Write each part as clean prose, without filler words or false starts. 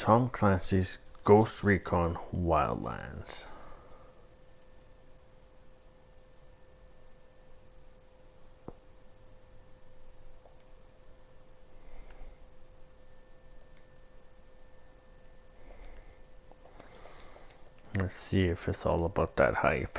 Tom Clancy's Ghost Recon Wildlands. Let's see if it's all about that hype.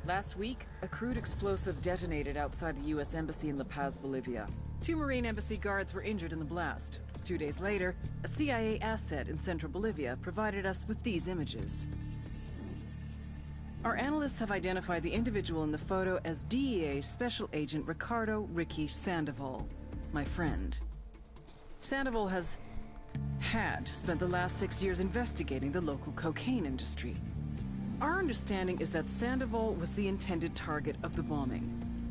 Last week, a crude explosive detonated outside the U.S. Embassy in La Paz, Bolivia. 2 Marine Embassy guards were injured in the blast. 2 days later, a CIA asset in central Bolivia provided us with these images. Our analysts have identified the individual in the photo as DEA Special Agent Ricardo Ricky Sandoval, my friend. Sandoval had spent the last 6 years investigating the local cocaine industry. Our understanding is that Sandoval was the intended target of the bombing.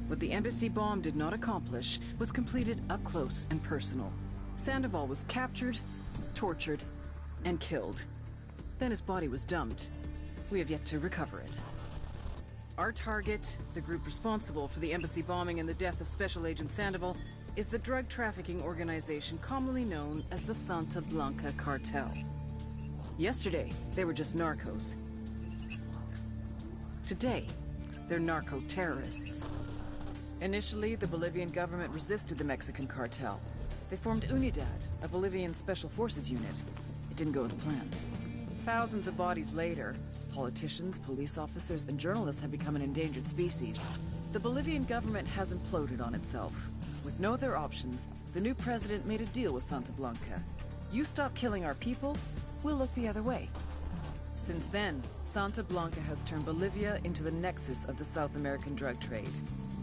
What the embassy bomb did not accomplish was completed up close and personal. Sandoval was captured, tortured, and killed. Then his body was dumped. We have yet to recover it. Our target, the group responsible for the embassy bombing and the death of Special Agent Sandoval, is the drug trafficking organization commonly known as the Santa Blanca Cartel. Yesterday, they were just narcos. Today, they're narco-terrorists. Initially, the Bolivian government resisted the Mexican cartel. They formed Unidad, a Bolivian special forces unit. It didn't go as planned. Thousands of bodies later, politicians, police officers, and journalists have become an endangered species. The Bolivian government has imploded on itself. With no other options, the new president made a deal with Santa Blanca. You stop killing our people, we'll look the other way. Since then, Santa Blanca has turned Bolivia into the nexus of the South American drug trade.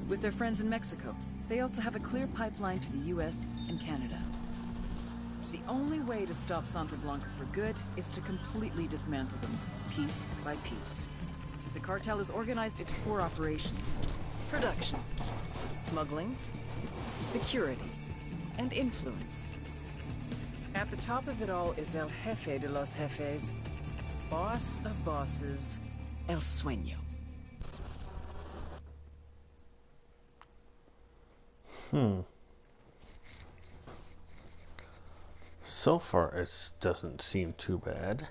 With their friends in Mexico, they also have a clear pipeline to the US and Canada. The only way to stop Santa Blanca for good is to completely dismantle them, piece by piece. The cartel is organized into 4 operations: production, smuggling, security, and influence. At the top of it all is El Jefe de los Jefes, boss of bosses, El Sueño. So far, it doesn't seem too bad.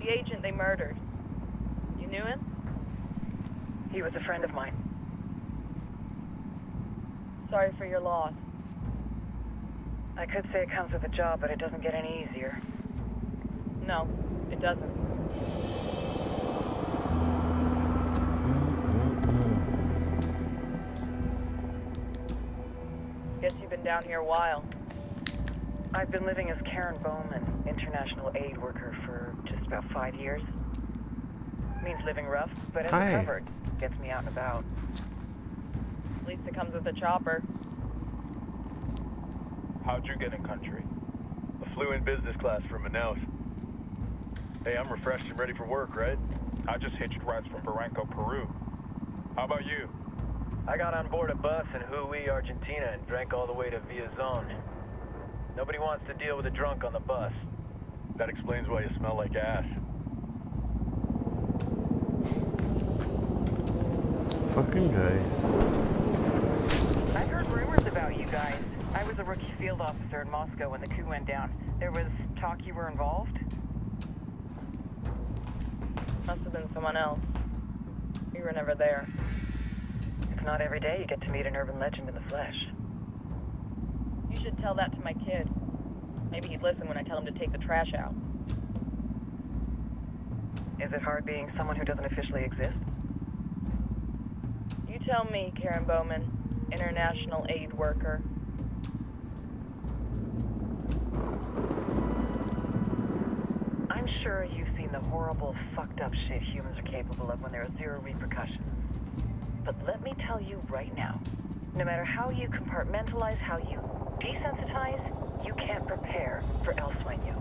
The agent they murdered. You knew him? He was a friend of mine. Sorry for your loss. I could say it comes with the job, but it doesn't get any easier. No, it doesn't. Guess you've been down here a while. I've been living as Karen Bowman, international aid worker, for just about 5 years. Means living rough, but as Hi. covered. Gets me out and about. At least it comes with a chopper. How'd you get in country? I flew in business class from Manaus. Hey, I'm refreshed and ready for work, right? I just hitched rides from Barranco, Peru. How about you? I got on board a bus in Hui, Argentina, and drank all the way to Villazon. Nobody wants to deal with a drunk on the bus. That explains why you smell like ass. Fucking guys. I've heard rumors about you guys. I was a rookie field officer in Moscow when the coup went down. There was talk you were involved? Must have been someone else. We were never there. It's not every day you get to meet an urban legend in the flesh. You should tell that to my kid. Maybe he'd listen when I tell him to take the trash out. Is it hard being someone who doesn't officially exist? You tell me, Karen Bowman, international aid worker. I'm sure you've seen the horrible, fucked up shit humans are capable of when there are zero repercussions. But let me tell you right now, no matter how you compartmentalize, how you desensitize, you can't prepare for El Sueño.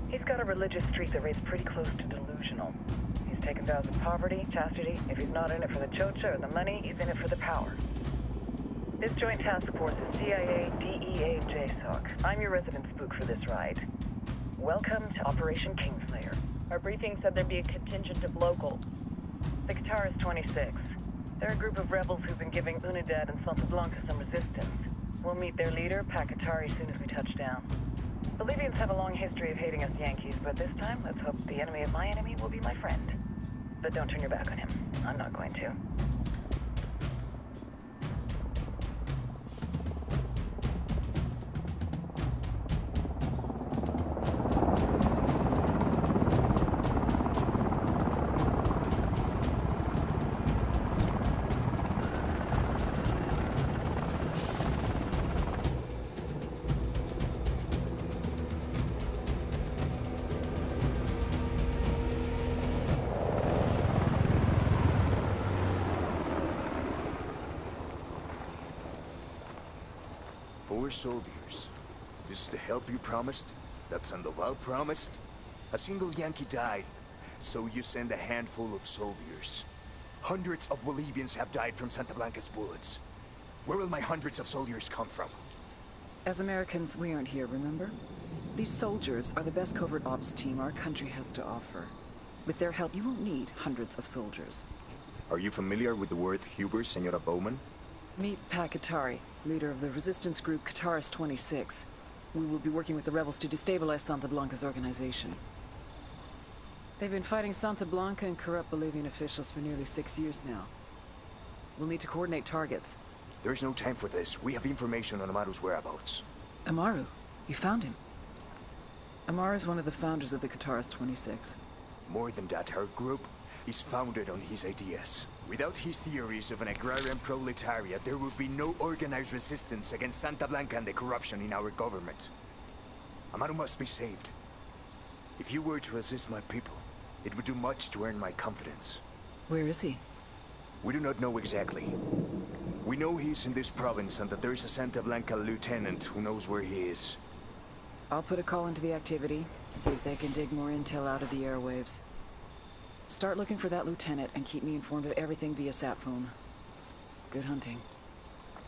He's got a religious streak that rates pretty close to delusional. He's taken vows of poverty, chastity. If he's not in it for the chocha or the money, he's in it for the power. This joint task force is CIA, DEA, and JSOC. I'm your resident spook for this ride. Welcome to Operation Kingslayer. Our briefing said there'd be a contingent of locals. The Guitarist 26. They're a group of rebels who've been giving Unidad and Santa Blanca some resistance. We'll meet their leader, Pakatari, as soon as we touch down. Bolivians have a long history of hating us Yankees, but this time, let's hope the enemy of my enemy will be my friend. But don't turn your back on him. I'm not going to. Four soldiers. This is the help you promised? That Sandoval promised? A single Yankee died, so you send a handful of soldiers. Hundreds of Bolivians have died from Santa Blanca's bullets. Where will my hundreds of soldiers come from? As Americans, we aren't here, remember? These soldiers are the best covert ops team our country has to offer. With their help, you won't need hundreds of soldiers. Are you familiar with the word Huber, Senora Bowman? Meet Pakatari, leader of the resistance group Guitarist 26. We will be working with the rebels to destabilize Santa Blanca's organization. They've been fighting Santa Blanca and corrupt Bolivian officials for nearly 6 years now. We'll need to coordinate targets. There's no time for this. We have information on Amaru's whereabouts. Amaru? You found him? Amaru is one of the founders of the Guitarist 26. More than that, our group is founded on his ideas. Without his theories of an agrarian proletariat, there would be no organized resistance against Santa Blanca and the corruption in our government. Amaru must be saved. If you were to assist my people, it would do much to earn my confidence. Where is he? We do not know exactly. We know he's in this province and that there is a Santa Blanca lieutenant who knows where he is. I'll put a call into the activity, see if they can dig more intel out of the airwaves. Start looking for that lieutenant and keep me informed of everything via sat phone. Good hunting.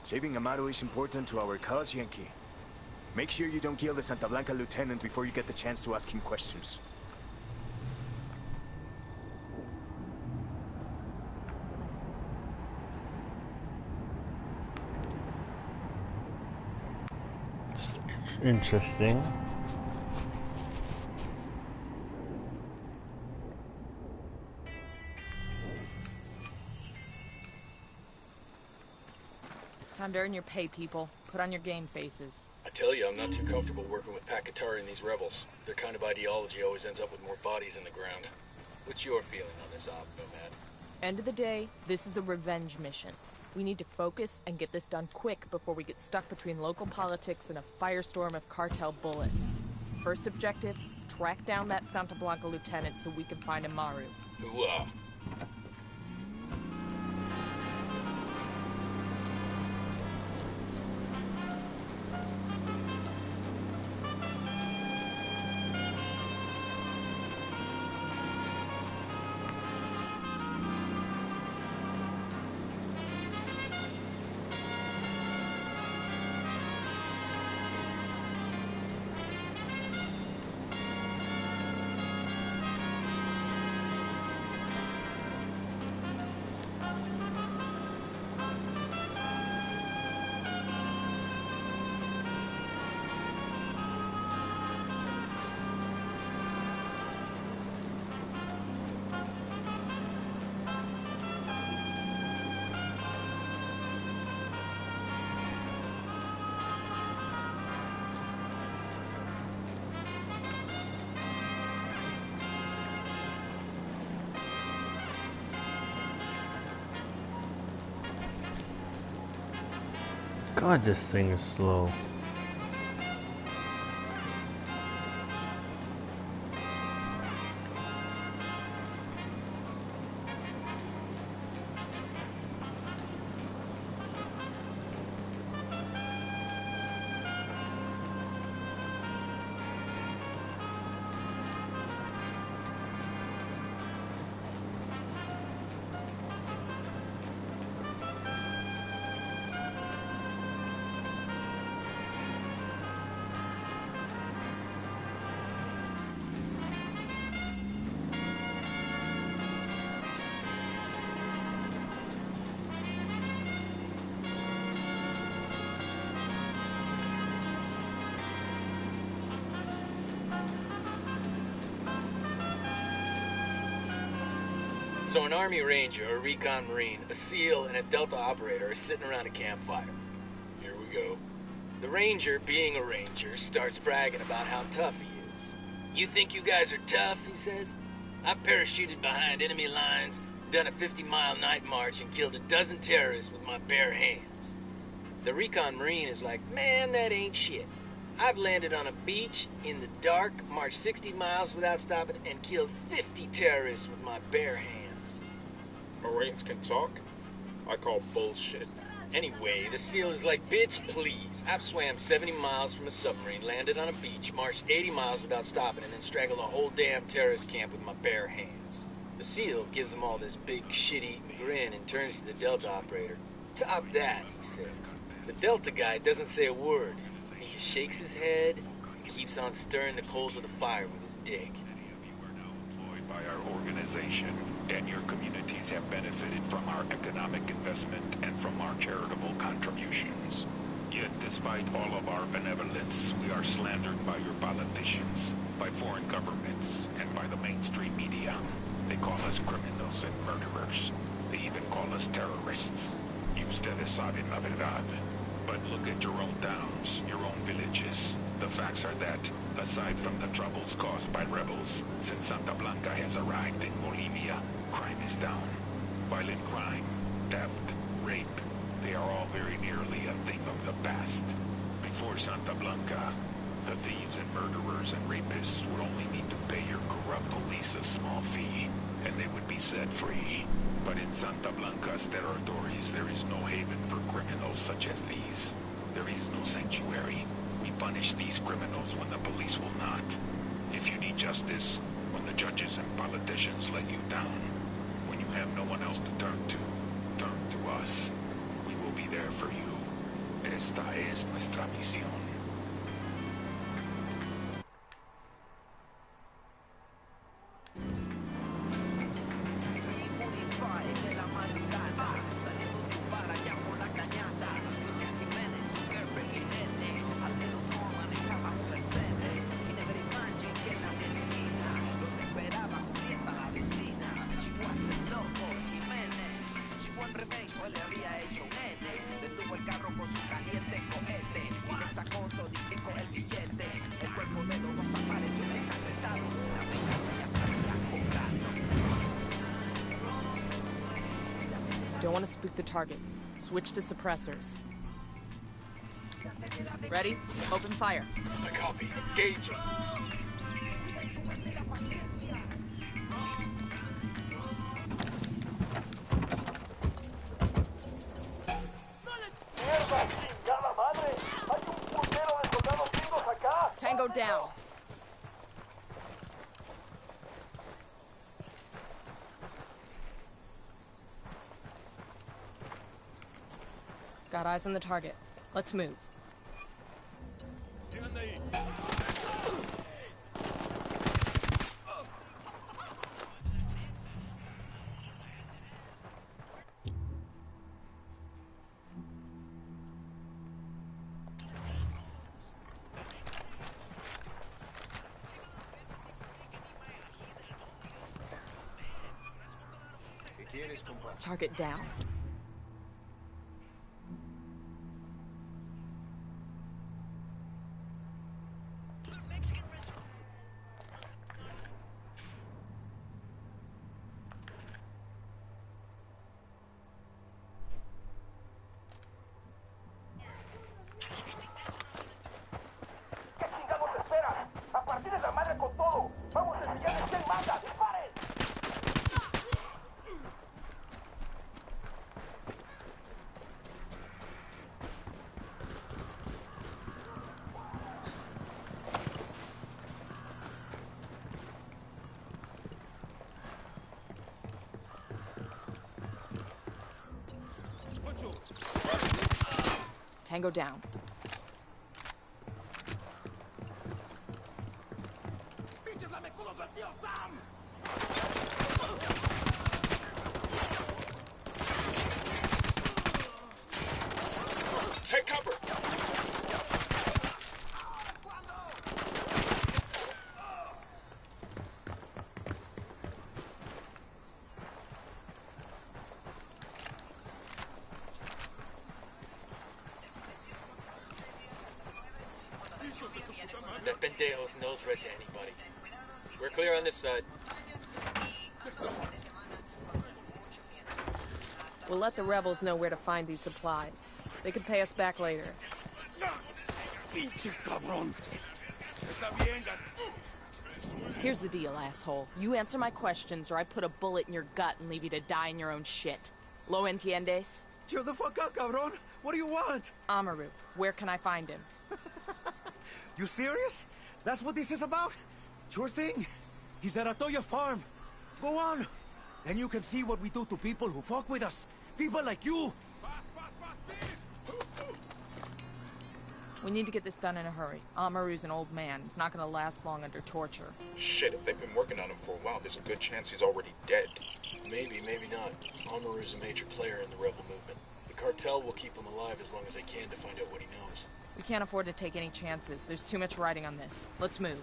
Saving Amaru is important to our cause, Yankee. Make sure you don't kill the Santa Blanca lieutenant before you get the chance to ask him questions. Interesting. Time to earn your pay, people. Put on your game faces. I tell you, I'm not too comfortable working with Pakatari and these rebels. Their kind of ideology always ends up with more bodies in the ground. What's your feeling on this op, Nomad? End of the day, this is a revenge mission. We need to focus and get this done quick before we get stuck between local politics and a firestorm of cartel bullets. First objective, track down that Santa Blanca lieutenant so we can find Amaru. Ooh-ah. God, this thing is slow. So an Army Ranger, a Recon Marine, a SEAL, and a Delta operator are sitting around a campfire. Here we go. The Ranger, being a Ranger, starts bragging about how tough he is. "You think you guys are tough?" he says. "I've parachuted behind enemy lines, done a 50-mile night march, and killed a dozen terrorists with my bare hands." The Recon Marine is like, "Man, that ain't shit. I've landed on a beach in the dark, marched 60 miles without stopping, and killed 50 terrorists with my bare hands." Marines can talk? I call bullshit. Anyway, the SEAL is like, "Bitch, please. I've swam 70 miles from a submarine, landed on a beach, marched 80 miles without stopping, and then strangled a whole damn terrorist camp with my bare hands." The SEAL gives them all this big shit-eating grin and turns to the Delta operator. "Top that," he says. The Delta guy doesn't say a word. He just shakes his head and keeps on stirring the coals of the fire with his dick. By our organization, and your communities have benefited from our economic investment and from our charitable contributions. Yet, despite all of our benevolence, we are slandered by your politicians, by foreign governments, and by the mainstream media. They call us criminals and murderers. They even call us terrorists. Ustedes saben la verdad. But look at your own towns, your own villages. The facts are that, aside from the troubles caused by rebels, since Santa Blanca has arrived in Bolivia, crime is down. Violent crime, theft, rape, they are all very nearly a thing of the past. Before Santa Blanca, the thieves and murderers and rapists would only need to pay your corrupt police a small fee, and they would be set free. But in Santa Blanca's territories, there is no haven for criminals such as these. There is no sanctuary. We punish these criminals when the police will not. If you need justice, when the judges and politicians let you down, when you have no one else to turn to us. We will be there for you. Esta es nuestra misión. Don't want to spook the target. Switch to suppressors. Ready? Open fire. I copy. Engaging. Tango down. Got eyes on the target. Let's move. Target down. Tango down. Take cover! That pendejo's no threat to anybody. We're clear on this side. We'll let the rebels know where to find these supplies. They can pay us back later. Here's the deal, asshole. You answer my questions or I put a bullet in your gut and leave you to die in your own shit. ¿Lo entiendes? Chill the fuck up, cabron. What do you want? Amaru, where can I find him? You serious? That's what this is about? Sure thing. He's at Atoya Farm. Go on. Then you can see what we do to people who fuck with us. People like you. We need to get this done in a hurry. Amaru's an old man. He's not gonna last long under torture. Shit, if they've been working on him for a while, there's a good chance he's already dead. Maybe, maybe not. Amaru's a major player in the rebel movement. The cartel will keep him alive as long as they can to find out what he knows. We can't afford to take any chances. There's too much riding on this. Let's move.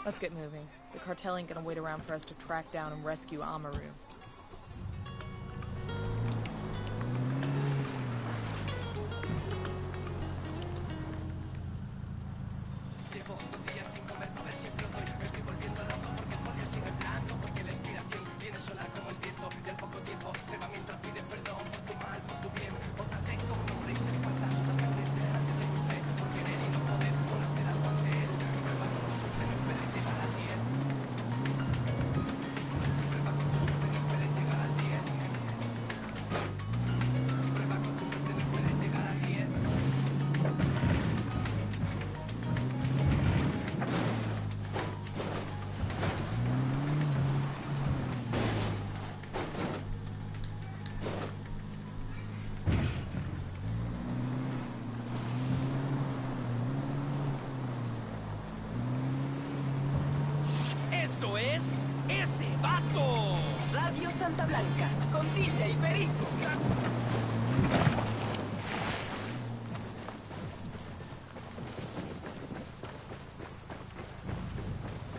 Let's get moving. The cartel ain't gonna wait around for us to track down and rescue Amaru. ¡Esto es ese vato! Radio Santa Blanca. con DJ Perico.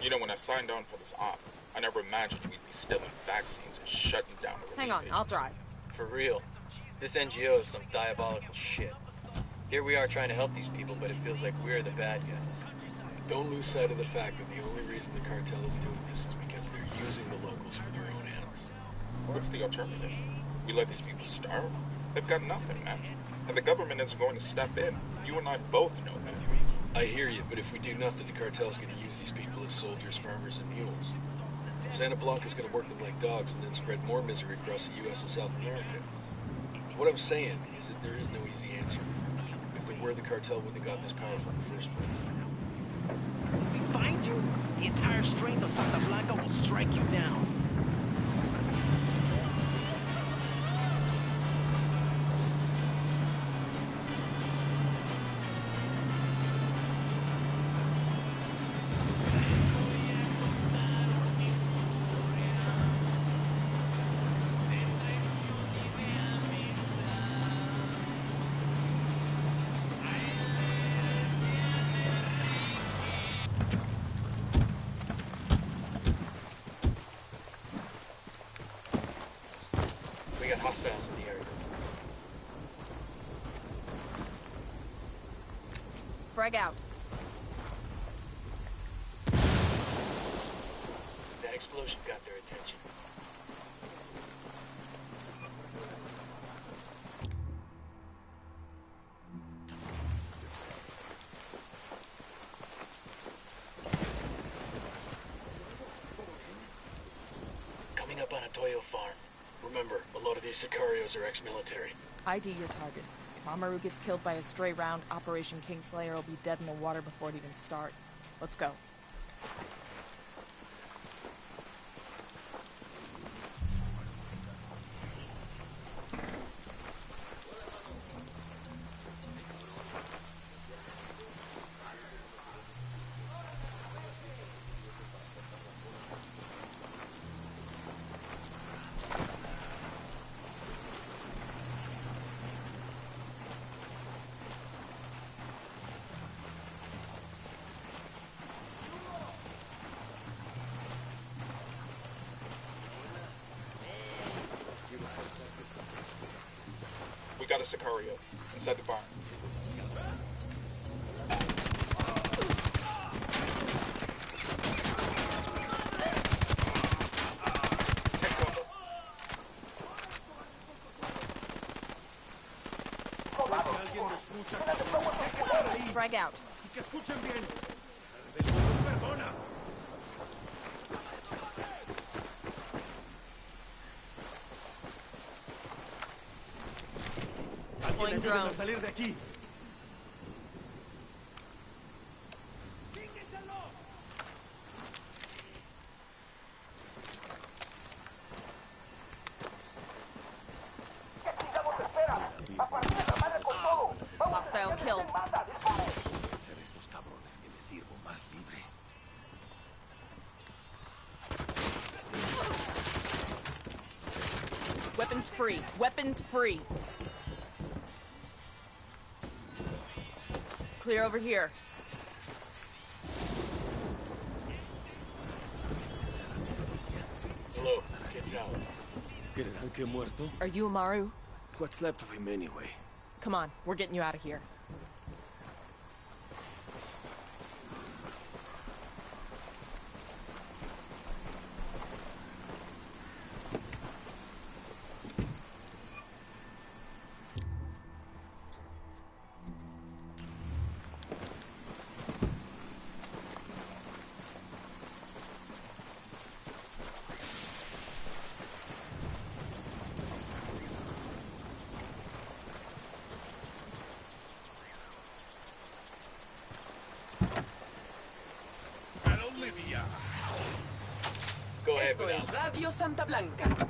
You know, when I signed on for this op, I never imagined we'd be stealing vaccines and shutting down the Hang on, I'll drive. For real. This NGO is some diabolical shit. Here we are trying to help these people, but it feels like we're the bad guys. Don't lose sight of the fact that the only reason the cartel is doing this is because they're using the locals for their own ends. What's the alternative? We let these people starve? They've got nothing, man. And the government isn't going to step in. You and I both know that. I hear you, but if we do nothing, the cartel's gonna use these people as soldiers, farmers, and mules. Santa Blanca's gonna work them like dogs and then spread more misery across the U.S. and South America. What I'm saying is that there is no easy answer. If there were, the cartel wouldn't have gotten this powerful in the first place. We find you, the entire strength of Santa Blanca will strike you down. We got hostiles in the area. Frag out. That explosion got their attention. Coming up on a Toyo farm. Remember, a lot of these Sicarios are ex-military. ID your targets. If Amaru gets killed by a stray round, Operation Kingslayer will be dead in the water before it even starts. Let's go. We got a Sicario inside the barn. Take cover. Frag out. Deploying drone. Hostile killed. Weapons free. Weapons free. Clear over here. Hello, get out. Are you Amaru? What's left of him anyway? Come on, we're getting you out of here. Go ahead, Esto es Radio Santa Blanca.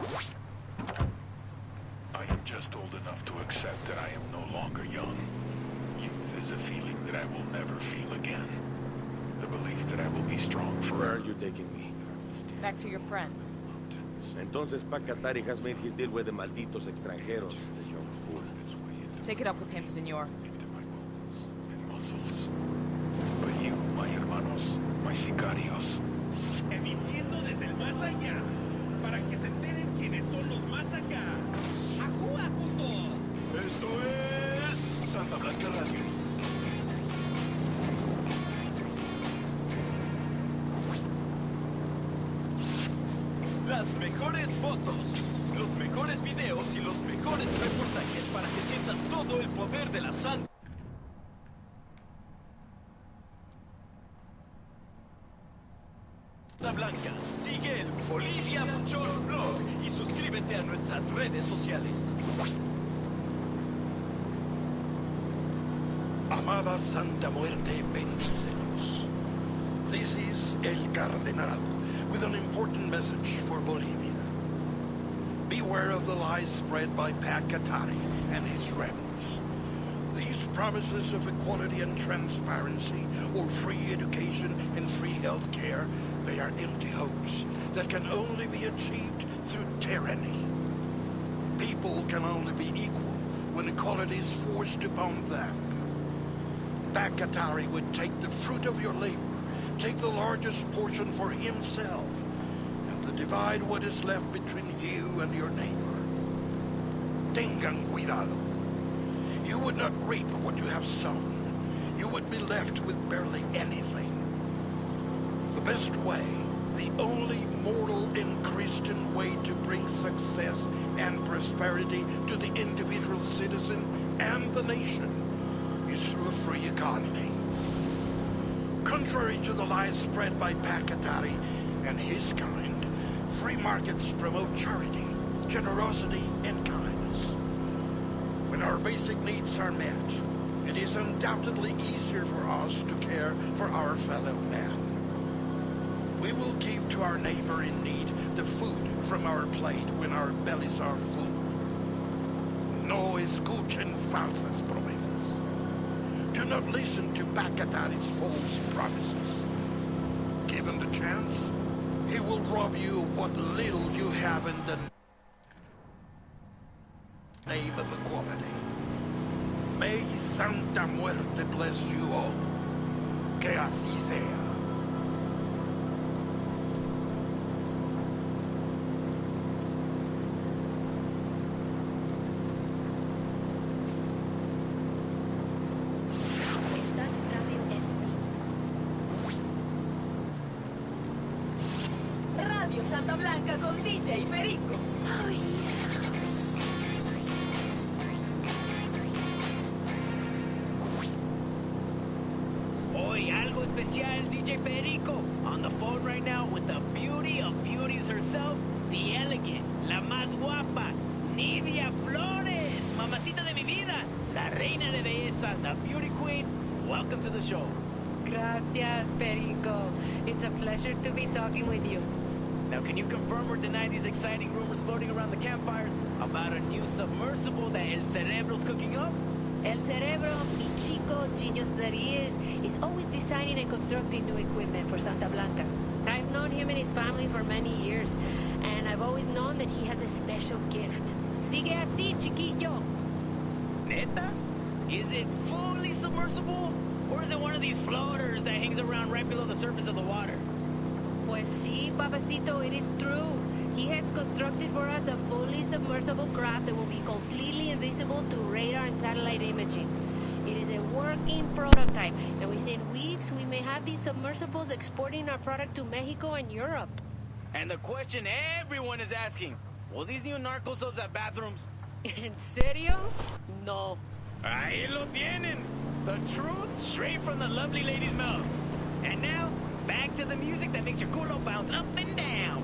I am just old enough to accept that I am no longer young. Youth is a feeling that I will never feel again. The belief that I will be strong forever. Where are you taking me? Back to your friends. Mountains, Entonces Pac-Katari has made his deal with the malditos extranjeros, the young fool. Take it up with him, senor. Muscles. But you, my hermanos, my sicarios. Emitiendo desde el más allá, para que se enteren quiénes son los más acá. ¡Ajúa, putos! Esto es Santa Blanca Radio. Las mejores fotos, los mejores videos y los mejores reportajes para que sientas todo el poder de la Santa Blanca. Sigue el Bolivia Buchón Blog y suscríbete a nuestras redes sociales. Amada Santa Muerte, bendícenos. This is El Cardenal with an important message for Bolivia. Beware of the lies spread by Pac-Katari and his rebels. These promises of equality and transparency, or free education and free health care, they are empty hopes that can only be achieved through tyranny. People can only be equal when equality is forced upon them. Pac-Katari would take the fruit of your labor, take the largest portion for himself, and divide what is left between you and your neighbor. Tengan cuidado. You would not reap what you have sown. You would be left with barely anything. The best way, the only moral and Christian way to bring success and prosperity to the individual citizen and the nation is through a free economy. Contrary to the lies spread by Pac-Katari and his kind, free markets promote charity, generosity, and kindness. When our basic needs are met, it is undoubtedly easier for us to care for our fellow man. We will give to our neighbor in need the food from our plate when our bellies are full. No escuchen falsas promesas. Do not listen to Pac-Katari's false promises. Given the chance, he will rob you of what little you have in the name of equality. May Santa Muerte bless you all. Que así sea. Radio Santa Blanca con DJ Perico. Oh, yeah. Hoy algo especial, DJ Perico. On the phone right now with the beauty of beauties herself, the elegant, la más guapa, Nidia Flores, mamacita de mi vida, la reina de belleza, the beauty queen. Welcome to the show. Gracias, Perico. It's a pleasure to be talking with you. Now, can you confirm or deny these exciting rumors floating around the campfires about a new submersible that El Cerebro's cooking up? El Cerebro, mi chico, genius that he is always designing and constructing new equipment for Santa Blanca. I've known him and his family for many years, and I've always known that he has a special gift. Sigue así, chiquillo. Neta? Is it fully submersible? Or is it one of these floaters that hangs around right below the surface of the water? Pues sí, papacito, it is true. He has constructed for us a fully submersible craft that will be completely invisible to radar and satellite imaging. It is a working prototype, and within weeks we may have these submersibles exporting our product to Mexico and Europe. And the question everyone is asking, will these new narco subs have bathrooms? ¿En serio? No. Ahí lo tienen. The truth straight from the lovely lady's mouth. And now, back to the music that makes your culo bounce up and down.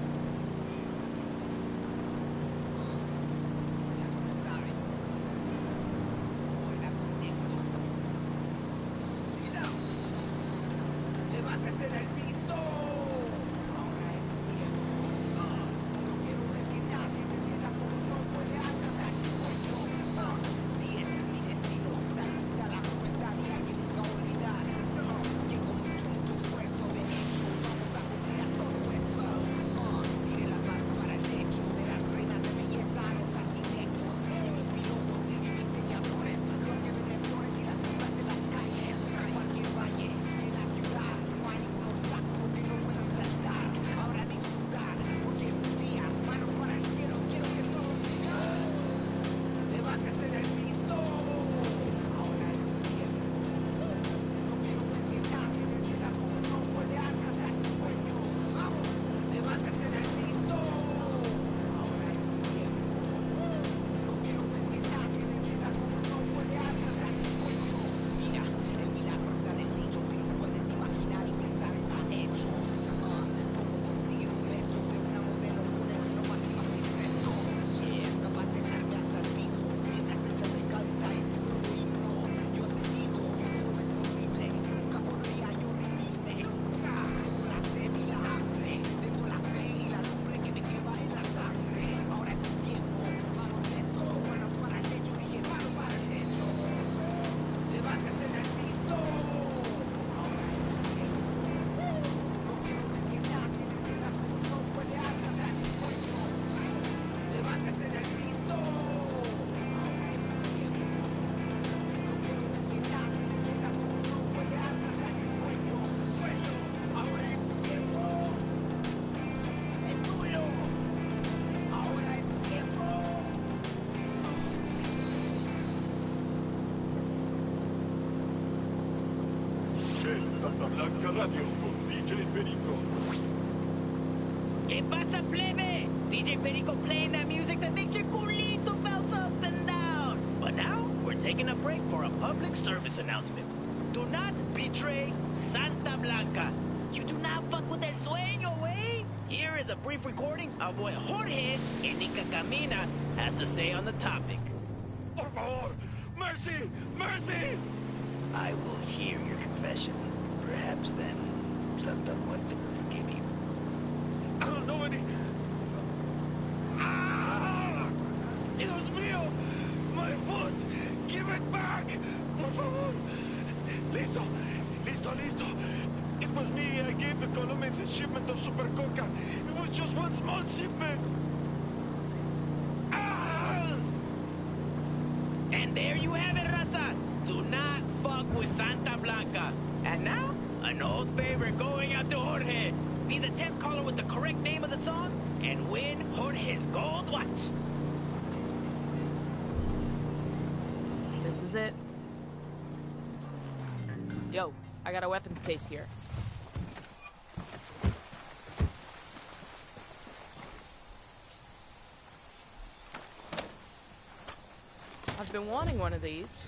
Santa Blanca Radio con DJ Perico. ¿Qué pasa, plebe? DJ Perico playing that music that makes your culito bounce up and down. But now, we're taking a break for a public service announcement. Do not betray Santa Blanca. You do not fuck with el sueño, wey. Here is a brief recording of what Jorge in Nicacamina has to say on the topic. Por favor, mercy, mercy! I will hear your confession. Perhaps then, Santa Muerte will forgive you. I don't know any... Ah! Dios mío! My foot! Give it back! Por favor! Listo! Listo, listo! It was me. I gave the Colombians a shipment of Super Coca. It was just one small shipment. Ah! And there you have it, raza. Do not fuck with Santa Blanca. And now, an old favorite going out to Jorge. Be the 10th caller with the correct name of the song and win Jorge's gold watch. This is it. Yo, I got a weapons case here. I've been wanting one of these.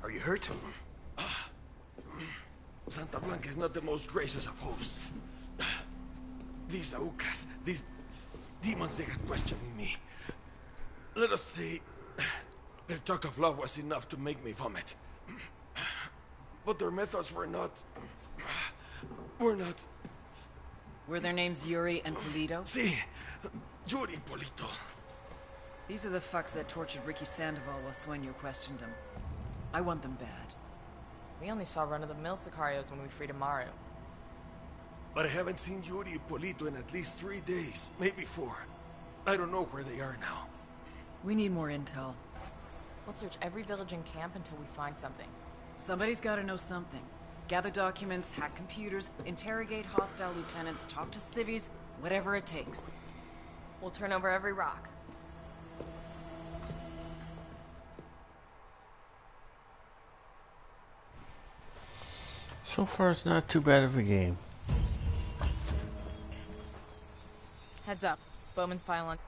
Are you hurt? Santa Blanca is not the most gracious of hosts. These Aucas, these demons they had questioning me. Let us say, their talk of love was enough to make me vomit. But their methods were not... Were their names Yuri and Polito? Si, Yuri Polito. These are the fucks that tortured Ricky Sandoval while Sueño questioned him. I want them bad. We only saw run-of-the-mill Sicarios when we freed Amaru. But I haven't seen Yuri and Polito in at least 3 days, maybe 4. I don't know where they are now. We need more intel. We'll search every village and camp until we find something. Somebody's gotta know something. Gather documents, hack computers, interrogate hostile lieutenants, talk to civvies, whatever it takes. We'll turn over every rock. So far, it's not too bad of a game. Heads up. Bowman's file on...